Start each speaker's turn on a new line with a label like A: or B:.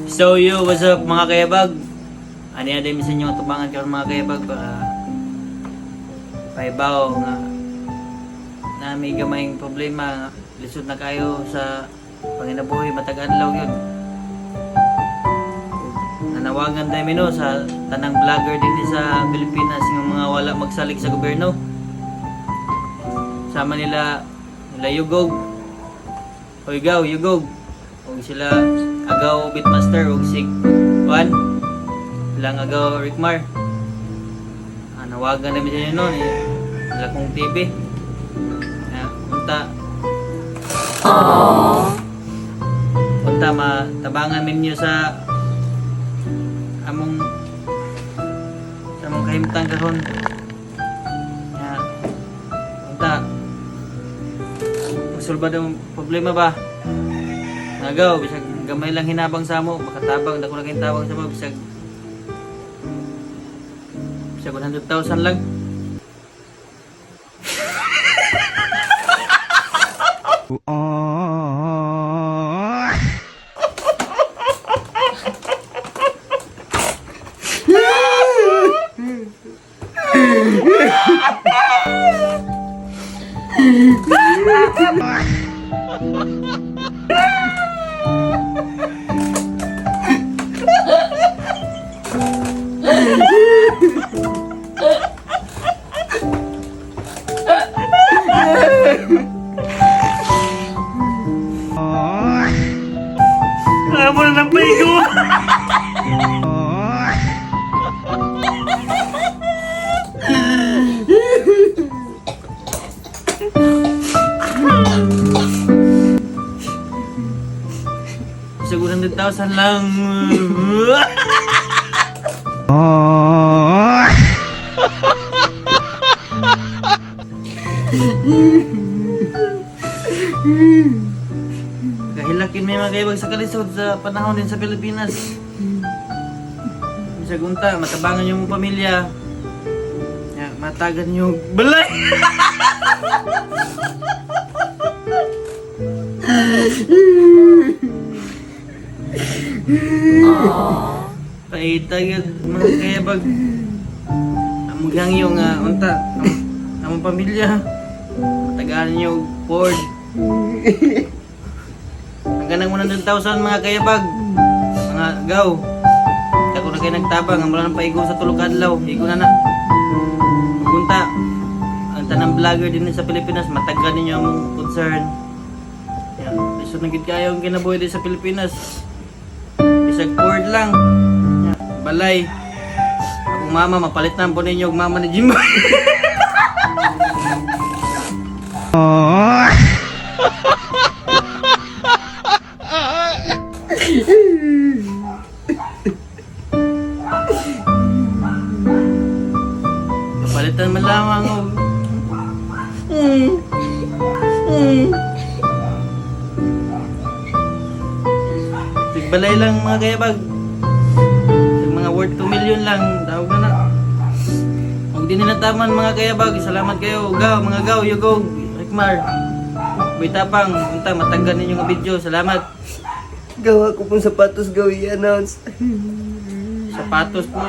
A: So yo, what's up mga kayabag? Ano yan din minsan yung tubangan karon mga kayabag para paibaw nga na may gamayng problema, lisod na kayo sa panginabuhi matag adlaw yun. Nanawagan tayo mino sa tanang vlogger din sa Pilipinas yung mga wala magsalig sa gobyerno. Sama nila Yugog, Hoygaw, Yugog, o sila Agaw Beatmaster, o si Juan, silang Agaw Rickmar. Nawagan namin siya noon sila kong TV. Punta matabangan ninyo sa among kahimtang karon. Punta magsulba daw problema ba? Nagaw, bisag gamay lang hinabang sa mo, makatabang dako lang tabang sa mo, bisag 100,000 lang. Amo na ng paigo. Siguro 100,000 lang. Kahilakin may mga kaibag sa kalisod sa panahon din sa Pilipinas. Bisag unta, matabangan yung pamilya. Matagan yung balay. Paitagad mga kaibag. Amugang yung unta, among pamilya. Matagaan yung Ford. Hanggang 100,000 mga kayabag, mga gaw. Ako na kayo nagtabang, ang wala ng paigo sa tulog adlaw, igo na na. Magunta, ang tanang vlogger din sa Pilipinas, matagan ninyo ang concern. Lisod na gid kayo ang kinabuhi din sa Pilipinas. Bisag Ford lang, balay. Akong mama, mapalit na po ninyo ang mama ni Jimbo. Palitan man lamang o. Tigbalay lang mga kayabag. Mga worth 2 million lang. Tawag na na. Huwag din nilataman mga kayabag. Salamat kayo. Gaw, mga gaw, Yugog, Rickmar. Bitapang, punta, matanggan ninyo nga video. Salamat.
B: Gawa ko pong sapatos gaw i-announce.
A: Sapatos po.